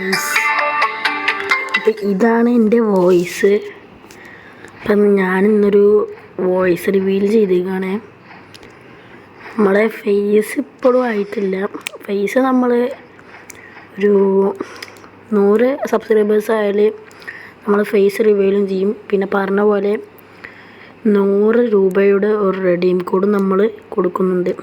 Guys, അപ്പം ഇതാണ് എൻ്റെ വോയിസ്. അപ്പം ഞാനിന്നൊരു വോയിസ് റിവീൽ ചെയ്തേക്കാണ്. നമ്മളെ ഫേസ് ഇപ്പോഴും ആയിട്ടില്ല. ഫേസ് നമ്മൾ ഒരു 100 സബ്സ്ക്രൈബേഴ്സ് ആയാൽ നമ്മൾ ഫേസ് റിവീലും ചെയ്യും. പിന്നെ പറഞ്ഞ പോലെ 100 രൂപയുടെ ഒരു റെഡീം കോഡ് നമ്മൾ കൊടുക്കുന്നുണ്ട്.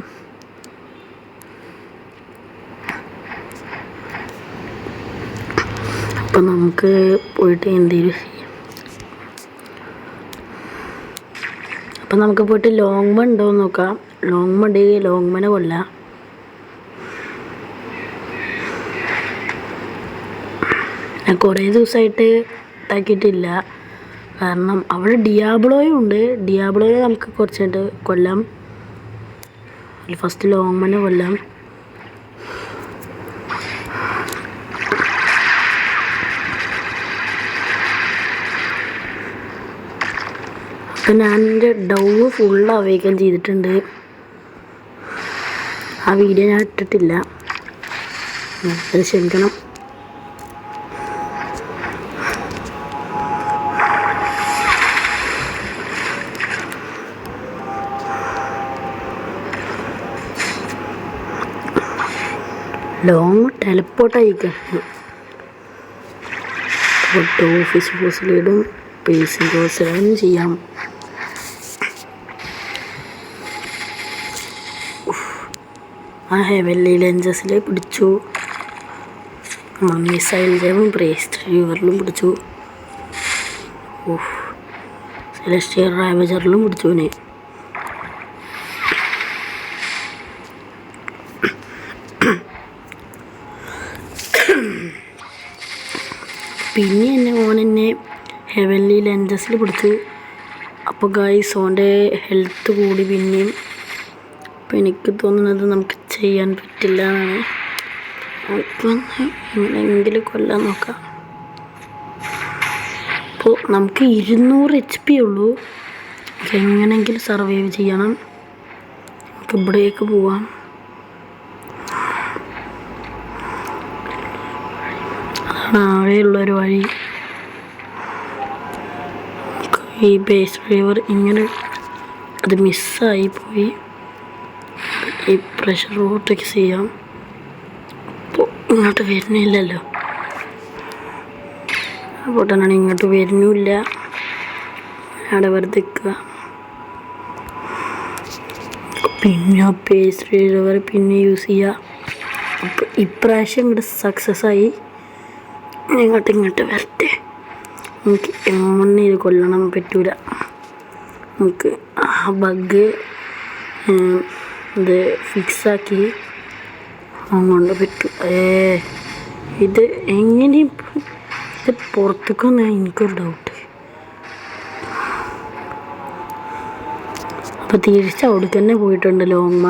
അപ്പം നമുക്ക് പോയിട്ട് എന്തെങ്കിലും ചെയ്യാം. അപ്പം നമുക്ക് പോയിട്ട് ലോങ്മ ഉണ്ടോ എന്ന് നോക്കാം. ലോങ്മ ഉണ്ടെങ്കിൽ ലോങ്മനെ കൊല്ലാം. ഞാൻ കുറേ ദിവസമായിട്ട് ഇതാക്കിയിട്ടില്ല, കാരണം അവിടെ ഡിയാബ്ലോയും ഉണ്ട്. ഡിയാബ്ലോയെ നമുക്ക് കുറച്ചായിട്ട് കൊല്ലാം. ഫസ്റ്റ് ലോങ്മനെ കൊല്ലാം. അപ്പം ഞാൻ എൻ്റെ ഡവ് ഫുള്ള് അവേക്കൻ ചെയ്തിട്ടുണ്ട്. ആ വീഡിയോ ഞാൻ ഇട്ടിട്ടില്ല, അത് ക്ഷമിക്കണം. ലോങ് ടെലിപ്പോർട്ടായിക്കണം. ഓഫീസ് ഫോസിലിടും, പേസിംഗ് കോഴ്സിലും ചെയ്യാം. ആ ഹെവൻലി ലെൻസസിൽ പിടിച്ചു. നമ്മൾ മിസൈൽ ജെവും ബ്രേസ്റ്റ് റിവറിലും പിടിച്ചു. സെലസ്റ്റിയൽ റാവജറിലും പിടിച്ചു. പിന്നെ ഓനെന്നെ ഹെവൻലി ലെൻസസിൽ പിടിച്ചു. അപ്പോൾ ഗൈസ് ഓൻ്റെ ഹെൽത്ത് കൂടി പിന്നെയും. അപ്പോൾ എനിക്ക് തോന്നുന്നത് നമുക്ക് ചെയ്യാൻ പറ്റില്ല എന്നാണ്. അപ്പം എങ്ങനെയെങ്കിലും കൊല്ലാൻ നോക്കാം. അപ്പോൾ നമുക്ക് 200 HP ഉള്ളൂ. എങ്ങനെയെങ്കിലും സർവൈവ് ചെയ്യണം. നമുക്ക് ഇവിടേക്ക് പോവാം. അതാണ് ആകെയുള്ളൊരു വഴി. ഈ ബേസ് ഡ്രൈവർ ഇങ്ങനെ അത് മിസ്സായി പോയി. ഈ പ്രഷർ ഓട്ടോക്ക് ചെയ്യാം. അപ്പോൾ ഇങ്ങോട്ട് വരുന്നില്ലല്ലോ. അപ്പോൾ തന്നെ ഇങ്ങോട്ട് വരുന്നില്ല. അവിടെ വെറുതെ നിൽക്കുക. പിന്നെ പേസ് ഡ്രൈവർ പിന്നെ യൂസ് ചെയ്യുക. അപ്പോൾ ഇപ്രാവശ്യം ഇങ്ങോട്ട് സക്സസ് ആയി. ഇങ്ങോട്ട് വരട്ടെ. നമുക്ക് എങ്ങനെ ഇത് കൊല്ലണം പറ്റൂല. നമുക്ക് ആ ബഗ് ഇത് ഫിക്സാക്കി അങ്ങോട്ട് പറ്റും. ഇത് എങ്ങനെയും ഇത് പുറത്തേക്കൊന്ന് എനിക്കൊരു ഡൗട്ട്. അപ്പോൾ തിരിച്ച് അവിടേക്ക് തന്നെ പോയിട്ടുണ്ട് ലോങ്മ.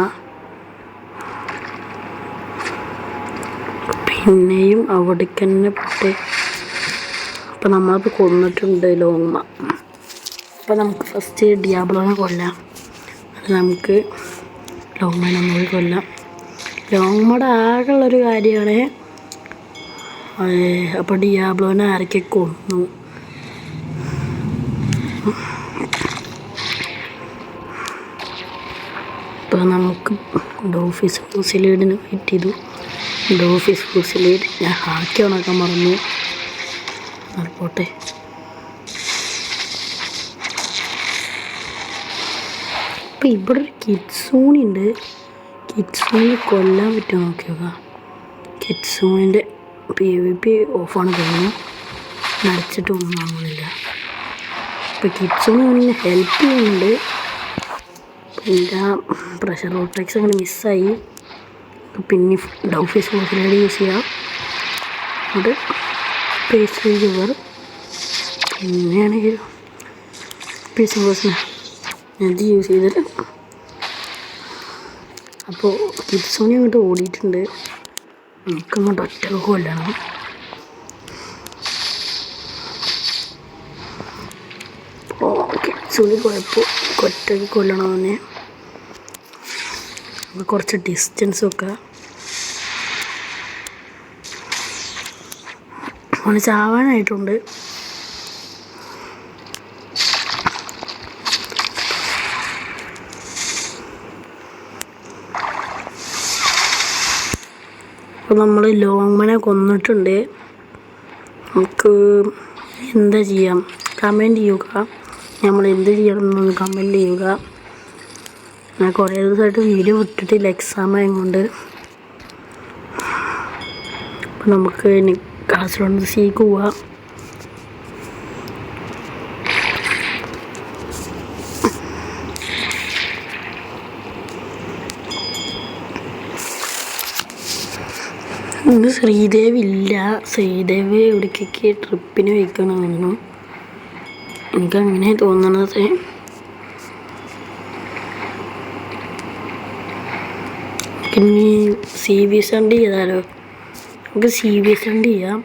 പിന്നെയും അവിടേക്ക് തന്നെ പോട്ടെ. അപ്പം നമ്മളത് കൊന്നിട്ടുണ്ട് ലോങ്മ. അപ്പോൾ നമുക്ക് ഫസ്റ്റ് ഡിയാബ്ലോനെ കൊല്ലാം. അത് നമുക്ക് ലോങ്മനെ പോയി കൊല്ലാം. ലോങ്മയുടെ ആകെയുള്ളൊരു കാര്യമാണ്. അപ്പോൾ ഡിയാബ്ലോനെ ആരൊക്കെ കൊന്നു. അപ്പോൾ നമുക്ക് ഡോഫീസ് ഫൂസിലീഡിന് വെയിറ്റ് ചെയ്തു. ഡോഫീസ് ഫൂസിലീഡ് ഞാൻ ഹാക്കി ഓണാക്കാൻ മറന്നു. പോട്ടെ. അപ്പോൾ ഇവിടെ ഒരു കിഡ്സൂണി ഉണ്ട്. കിഡ്സൂണി കൊല്ലാൻ പറ്റുമോ നോക്കി നോക്കാം. കിഡ്സൂണിൻ്റെ PvP ഓഫാണ് തോന്നുന്നു. അടച്ചിട്ടൊന്നും ആവുന്നില്ല. ഇപ്പോൾ കിഡ്സൂണി ഒന്ന് ഹെൽപ്പ് ചെയ്യുന്നുണ്ട്. പിന്നെ പ്രഷർ ഓട്ടക്സ് അങ്ങനെ മിസ്സായി. പിന്നെ ഡൗഫീസ് ഫോസിലേഡ് യൂസ് ചെയ്യാം. അത് പേസ് റിവർ പിന്നെയാണെങ്കിൽ പേസ് ഫോസിന് അത് യൂസ് ചെയ്തിട്ട്. അപ്പോൾ കിഡ്സോണി അങ്ങോട്ട് ഓടിയിട്ടുണ്ട്. നമുക്കങ്ങോട്ട് ഒറ്റക്ക് കൊല്ലണം. അപ്പോൾ കിഡ്സോണി പോയപ്പോൾ ഒറ്റക്ക് കൊല്ലണമെന്ന് കുറച്ച് ഡിസ്റ്റൻസ് ഒക്കെ അവന് ചാവാനായിട്ടുണ്ട്. അപ്പോൾ നമ്മൾ ലോങ്മനെ കൊന്നിട്ടുണ്ട്. നമുക്ക് എന്താ ചെയ്യാം? കമൻറ്റ് ചെയ്യുക. നമ്മൾ എന്ത് ചെയ്യണം എന്നൊന്ന് കമൻറ്റ് ചെയ്യുക. ഞാൻ കുറേ ദിവസമായിട്ട് വീഡിയോ വിട്ടിട്ടില്ല എക്സാം ആയതുകൊണ്ട്. അപ്പോൾ നമുക്ക് ഇനി കാസർഗോഡ് സീക്ക് പോവാം. ഇന്ന് ശ്രീദേവി ഇല്ല. ശ്രീദേവി എവിടേക്കൊക്കെ ട്രിപ്പിന് വയ്ക്കണമെന്നു എനിക്കങ്ങനെ തോന്നണത്. ഇനി CBS വണ്ടി ചെയ്താലോ? നമുക്ക് CBS വണ്ടി ചെയ്യാം.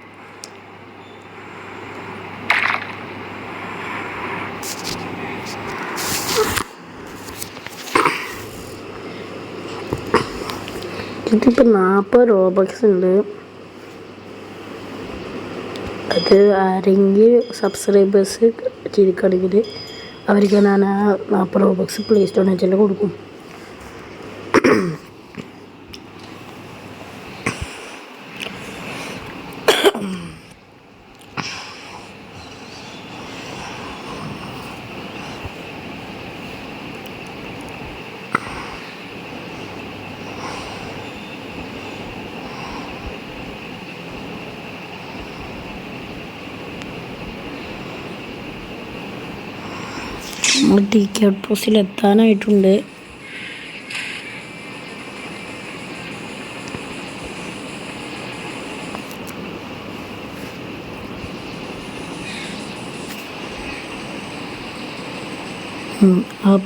ഇതിപ്പോൾ 40 റോബക്സ് ഉണ്ട്. അത് ആരെങ്കിലും സബ്സ്ക്രൈബേഴ്സ് ചെയ്തിട്ടുണ്ടെങ്കിൽ അവർക്ക് ഞാൻ ആ 40 റോബക്സ് പ്ലേ സ്റ്റോറിൽ വെച്ചാൽ കൊടുക്കും. നമ്മൾ TK ഔട്ട്പോസ്റ്റിൽ എത്താനായിട്ടുണ്ട്.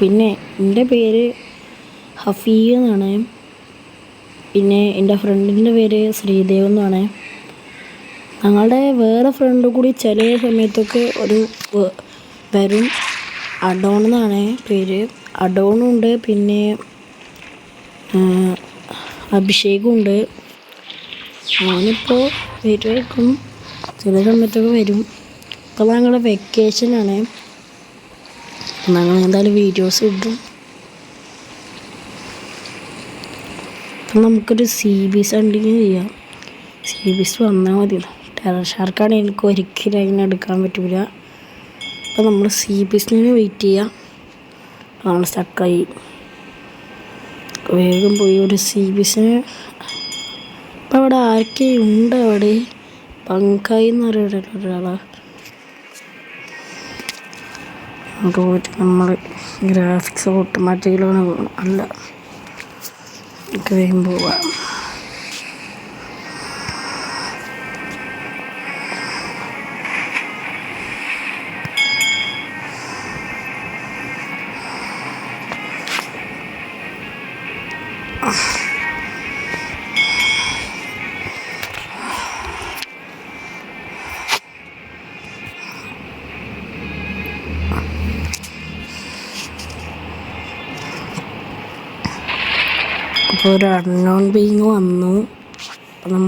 പിന്നെ എൻ്റെ പേര് ഹഫീ എന്നാണ്. പിന്നെ എൻ്റെ ഫ്രണ്ടിൻ്റെ പേര് ശ്രീദേവ് എന്നാണ്. ഞങ്ങളുടെ വേറെ ഫ്രണ്ട് കൂടി ചില സമയത്തൊക്കെ ഒരു വരും. അഡോൺ എന്നാണ് പേര്. അഡോണുണ്ട്, പിന്നെ അഭിഷേകുണ്ട്. അവനിപ്പോൾ വരുമായിരിക്കും, ചില സമയത്തൊക്കെ വരും. ഇപ്പോൾ ഞങ്ങളുടെ വെക്കേഷനാണ്. ഞങ്ങൾ എന്തായാലും വീഡിയോസ് ഇടും. അപ്പം നമുക്കൊരു CBS വണ്ടിക്ക് ചെയ്യാം. CBS വന്നാൽ മതി. ടെറർ ഷാർക്കാണെങ്കിൽ എനിക്ക് ഒരിക്കലും അതിനെ എടുക്കാൻ പറ്റില്ല. അപ്പോൾ നമ്മൾ CBSന് വെയിറ്റ് ചെയ്യാം. നമ്മൾ സ്റ്റക്കായി. വേഗം പോയി ഒരു CBSന്. അപ്പോൾ അവിടെ ആർക്കെയും ഉണ്ട്. അവിടെ പങ്കായി എന്ന് പറയുന്ന ഒരാളാണ്. പോയിട്ട് നമ്മൾ ഗ്രാഫിക്സ് ഓട്ടോമാറ്റിക്കിലാണ് അല്ല, നമുക്ക് വേഗം പോവാം. അപ്പോൾ ഒരു അൺനോൺ ബീങ് വന്നു. അപ്പം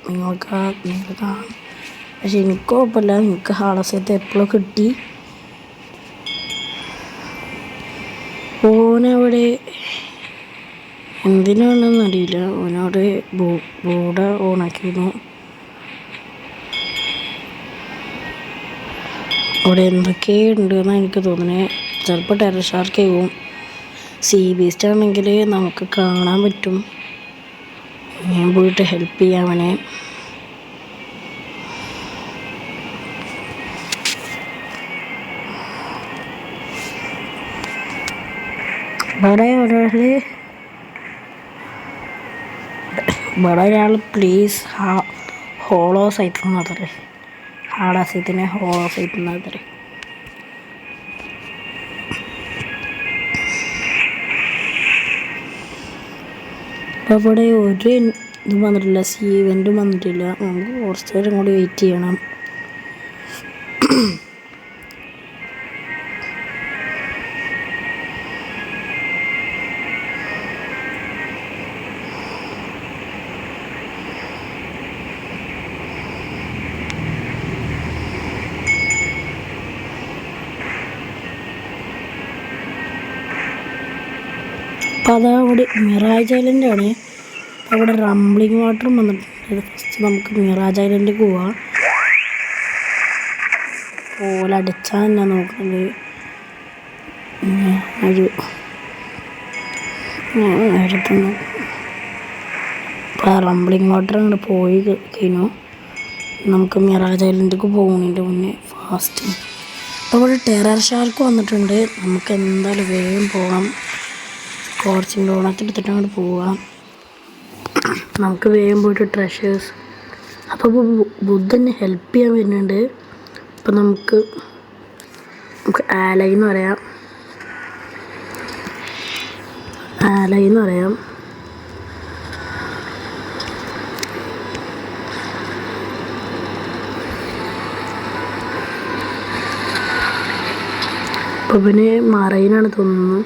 നിങ്ങൾക്ക് കാണാം. പക്ഷെ എനിക്ക് കുഴപ്പമില്ല, എനിക്ക് ഹാളസേത്ത് എപ്പോഴും കിട്ടി. ഓനവിടെ എന്തിനാണെന്ന് അറിയില്ല, ഓനോട് ബോർഡ് ഓണാക്കിയിരുന്നു. അവിടെ എന്തൊക്കെയുണ്ടെന്നാണ് എനിക്ക് തോന്നുന്നത്. ചിലപ്പോൾ ടെറർ ഷാർക്കാവും. CBS ആണെങ്കിൽ നമുക്ക് കാണാൻ പറ്റും. ഞാൻ പോയിട്ട് ഹെൽപ്പ് ചെയ്യാം അവനെ. ഇവിടെ ഒരാൾ പ്ലീസ് ഹോളോ സൈറ്റ് എന്നത്രേ. ഹാളസൈറ്റിനെ ഹോളോ സൈറ്റ് എന്നത്രേ. അപ്പോൾ ഇവിടെ ഒരു ഇതും വന്നിട്ടില്ല, ഇവൻറ്റും വന്നിട്ടില്ല. നമുക്ക് കുറച്ച് നേരം കൂടി വെയിറ്റ് ചെയ്യണം. അതാ അവിടെ മിറാജ് ഐലൻഡ് ആണ്. അവിടെ റംബ്ലിങ് വാട്ടറും വന്നിട്ടുണ്ട്. ഫസ്റ്റ് നമുക്ക് മിറാജ് ഐലൻഡിൽ പോവാം. ഓലടിച്ചാൽ തന്നെ നോക്കുന്നത് ഒരു എടുത്തുന്നു. ഇപ്പോൾ റംബ്ലിങ് വാട്ടർ അങ്ങോട്ട് പോയി കഴിഞ്ഞു. നമുക്ക് മിറാജ് ഐലൻഡിലേക്ക് പോകുന്നതിൻ്റെ മുന്നേ ഫാസ്റ്റ് അപ്പോൾ ഇവിടെ ടെറർ ഷാർക്ക് വന്നിട്ടുണ്ട്. നമുക്ക് എന്തായാലും വേഗം പോകാം. സ്കോർച്ചിങ് ഡോണറ്റ് എടുത്തിട്ട് അങ്ങോട്ട് പോവാം. നമുക്ക് വേഗം പോയിട്ട് ട്രഷേഴ്സ്. അപ്പോൾ ബുദ്ധനെ ഹെൽപ്പ് ചെയ്യാൻ വരുന്നുണ്ട്. അപ്പോൾ നമുക്ക് ആലൈ എന്ന് പറയാം. അപ്പോൾ പിന്നെ മറൈനാണ് തോന്നുന്നു.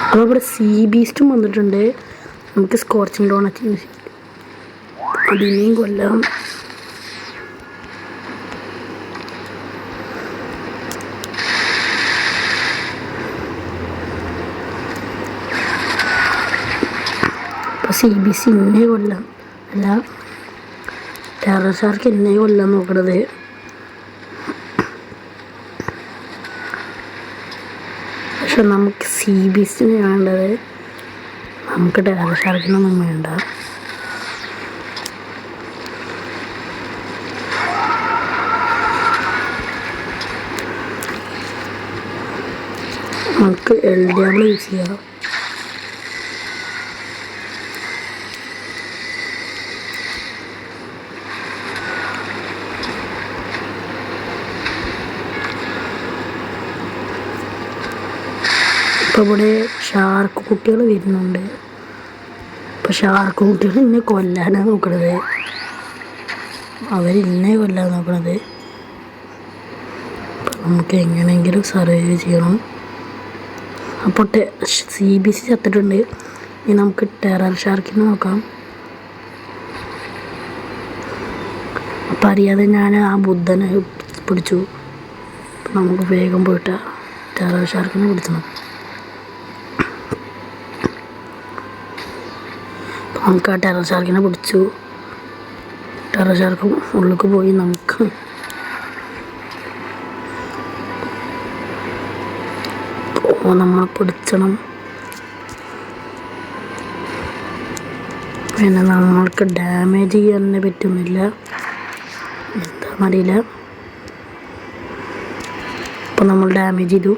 അപ്പോൾ ഇവിടെ സീ ബീസ്റ്റും വന്നിട്ടുണ്ട്. നമുക്ക് സ്കോർച്ചിങ് ഡോണറ്റ് യൂസ് ചെയ്യും. അതിനെയും കൊല്ലാം. അപ്പോൾ സി ബി സി ഇന്നേ കൊല്ലാം അല്ല ടെറർ ഷാർക്ക് ഇന്നേ കൊല്ലാൻ നോക്കണത്. പക്ഷെ നമുക്ക് സീ ബീസ്റ്റിനെ വേണ്ടത്, നമുക്ക് ടെറർ ഷാർക്കിനൊന്നും വേണ്ട. നമുക്ക് എൽ ഡി യൂസ് ചെയ്യാം. ഇപ്പോൾ ഇവിടെ ഷാർക്ക് കുട്ടികൾ വരുന്നുണ്ട്. ഇപ്പോൾ ഷാർക്ക് കുട്ടികൾ ഇന്നെ കൊല്ലാനാണ് നോക്കണത്. അവരിന്നെ കൊല്ലാൻ നോക്കണത്. നമുക്ക് എങ്ങനെയെങ്കിലും സർവൈവ് ചെയ്യണം. അപ്പോൾ സി ബി സി ചത്തിട്ടുണ്ട്. ഇനി നമുക്ക് ടെറർ ഷാർക്കിനെ നോക്കാം. അപ്പം അറിയാതെ ഞാൻ ആ ബുദ്ധനെ പിടിച്ചു. നമുക്ക് വേഗം പോയിട്ട് ടെറർ ഷാർക്കിനെ പിടിക്കണം. നമുക്ക് ആ ടെറർ ഷാർക്കിനെ പിടിച്ചു. ടെറർ ഷാർക്ക് ഉള്ളിലേക്ക് പോയി. നമുക്ക് നമ്മൾ പിടിച്ചണം. പിന്നെ നമ്മൾക്ക് ഡാമേജ് ചെയ്യാൻ തന്നെ പറ്റുന്നില്ല, എന്താണെന്നറിയില്ല. അപ്പോൾ നമ്മൾ ഡാമേജ് ചെയ്തു.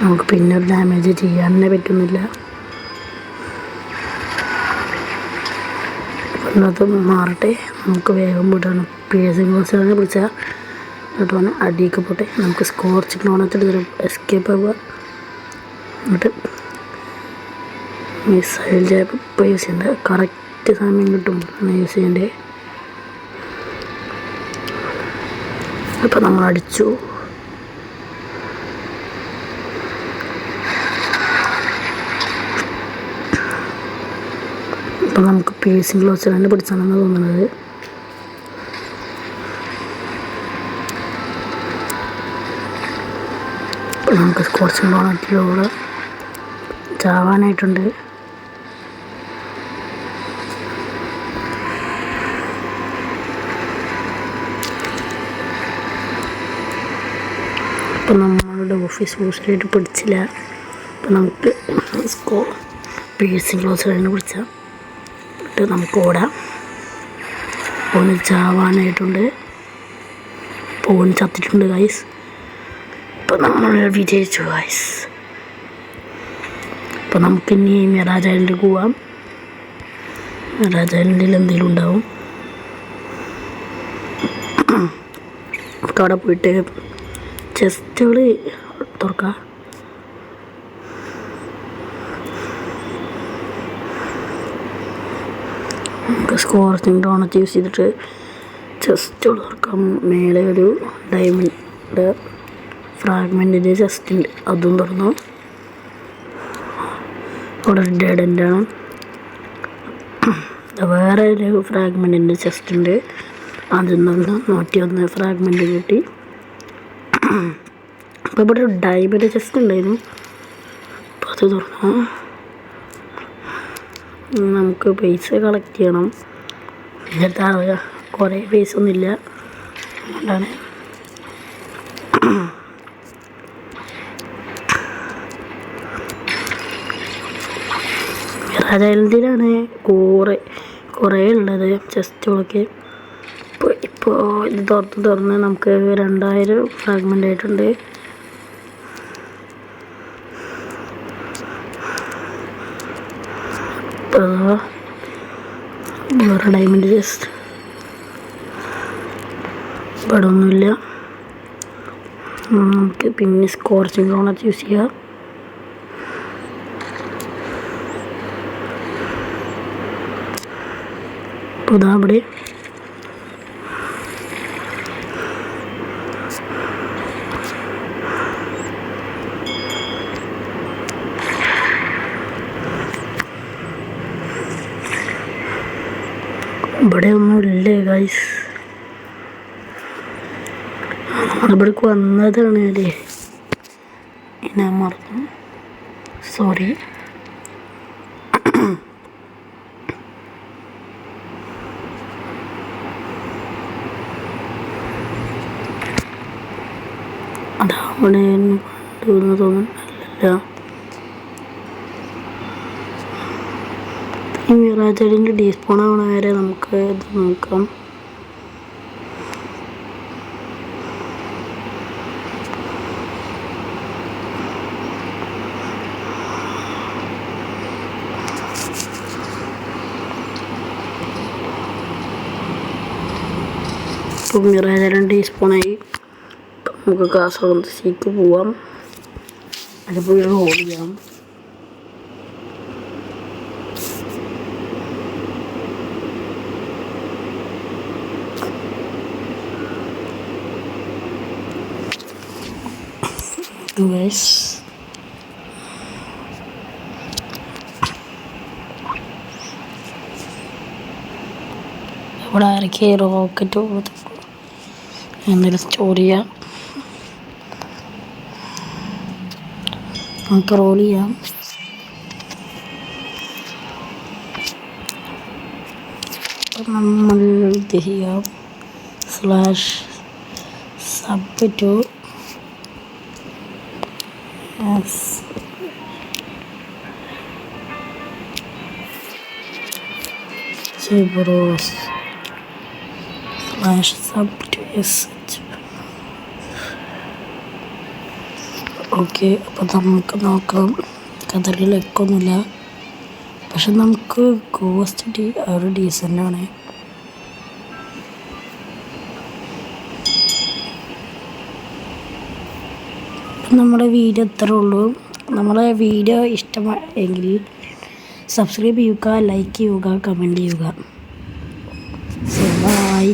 നമുക്ക് പിന്നെ ഒരു ഡാമേജ് ചെയ്യാൻ തന്നെ പറ്റുന്നില്ല. അത് മാറട്ടെ. നമുക്ക് വേഗം പോയിട്ടാണ് പേഴ്സിങ് കോഴ്സിനെ പിടിച്ചാൽ എന്നിട്ട് അടിയൊക്കെ പോട്ടെ. നമുക്ക് സ്കോർച്ചിങ് ഡോണറ്റ് എടുത്തിട്ട് എസ്കേപ്പ് ആവുക. എന്നിട്ട് മിസൈൽ ജാബ് ഇപ്പോൾ യൂസ് ചെയ്യേണ്ട. കറക്റ്റ് സമയം കിട്ടുമ്പോൾ യൂസ് ചെയ്യേണ്ടത്. അപ്പോൾ നമ്മൾ അടിച്ചു. അപ്പോൾ നമുക്ക് പേഴ്സിങ് ക്ലോസർ തന്നെ പിടിച്ചാണെന്ന് തോന്നുന്നത്. അപ്പോൾ നമുക്ക് സ്കോർച്ചിങ് ഡോണറ്റിലൂടെ ചാവാനായിട്ടുണ്ട്. അപ്പോൾ നമ്മളുടെ ഓഫീസ് ബൂസ്റ്ററായിട്ട് പിടിച്ചില്ല. അപ്പോൾ നമുക്ക് പേഴ്സിങ് ക്ലോസർ തന്നെ പിടിച്ചാൽ നമുക്ക് ഓടാം. പോണ് ചാവാനായിട്ടുണ്ട്. പോണ് ചത്തിട്ടുണ്ട് ഗൈസ്. അപ്പോൾ നമ്മൾ വിജയിച്ചു ഗൈസ്. അപ്പോൾ നമുക്കിനി മിറാജ് ഐലൻഡിൽ പോവാം. മിറാജ് ഐലൻഡിൽ എന്തെങ്കിലും ഉണ്ടാവും. നമുക്ക് അവിടെ പോയിട്ട് ചെസ്റ്റുകൾ തുറക്കാം. നമുക്ക് സ്കോർച്ചിങ് ഡോണറ്റ് യൂസ് ചെയ്തിട്ട് ചെസ്റ്റ് തുറക്കാം. മേലെ ഒരു ഡയമണ്ട് ഫ്രാഗ്മെൻറ്റിൻ്റെ ചെസ്റ്റ് ഉണ്ട്, അതും തുറന്നു. അവിടെ ഒരു ഡെഡ് എൻഡാണ്. വേറെ ഒരു ഫ്രാഗ്മെൻറ്റിൻ്റെ ചെസ്റ്റ് ഉണ്ട്, അതിൽ നിന്ന് 101 ഫ്രാഗ്മെൻറ്റ് കിട്ടി. അപ്പോൾ ഇവിടെ ഒരു ഡയമണ്ട് ചെസ്റ്റ് ഉണ്ടായിരുന്നു. അപ്പോൾ അത് തുറന്നു. നമുക്ക് പൈസ കളക്ട് ചെയ്യണം. ഇതിനകത്ത് കുറേ പൈസ ഒന്നുമില്ല, അതുകൊണ്ടാണ്. മിറാജ് ഐലൻഡിലാണ് കുറേ ഉള്ളത് ചെസ്റ്റുകളൊക്കെ. ഇപ്പോൾ ഇത് തുറന്ന് നമുക്ക് 2000 ഫ്രാഗ്മെൻ്റ് ആയിട്ടുണ്ട്. ഇപ്പോൾ വേറെ ഡയമണ്ട് ചെസ്റ്റ് ഇവിടെ ഒന്നുമില്ല. നമുക്ക് പിന്നെ സ്കോർച്ചിങ് റോണറ്റ് യൂസ് ചെയ്യാം. അപ്പോൾ ഇതാ ഇവിടെ ഒന്നുമില്ലേ ഗൈസ്. നമ്മളിവിടേക്ക് വന്നതാണ് അല്ലേ, ഞാൻ മറന്നു, സോറി. അതവിടെ കൊണ്ടുവന്ന് തോന്നുന്നില്ല. ഈ മിറാജ് ഐലൻഡ് ഡീസ്പോൺ ആവണ വരെ നമുക്ക് ഇത് നോക്കാം. ഇപ്പോൾ മിറാജ് ഐലൻഡ് ഡീസ്പോണായി. നമുക്ക് കാസർഗോഡ് സീക്ക് പോവാം. അത് പോയി റോൾ ചെയ്യാം. ഗൈസ് ഇവിടെ ആരൊക്കെ റോക്കറ്റ് എന്തെങ്കിലും സ്റ്റോർ ചെയ്യാം. നമുക്ക് റോൾ ചെയ്യാം. നമ്മൾ ഇത് ചെയ്യാം /sub2 /sub2s. ഓക്കെ, അപ്പോൾ നമുക്ക് നോക്കാം. കഥകളിൽ ലക്കൊന്നുമില്ല, പക്ഷെ നമുക്ക് കോസ്റ്റ് ഒരു ഡീസൻ്റാണ്. നമ്മുടെ വീഡിയോ ഇത്രേ ഉള്ളൂ. നമ്മളെ വീഡിയോ ഇഷ്ടമായെങ്കിൽ സബ്സ്ക്രൈബ് ചെയ്യുക, ലൈക്ക് ചെയ്യുക, കമൻറ്റ് ചെയ്യുക. ബൈ.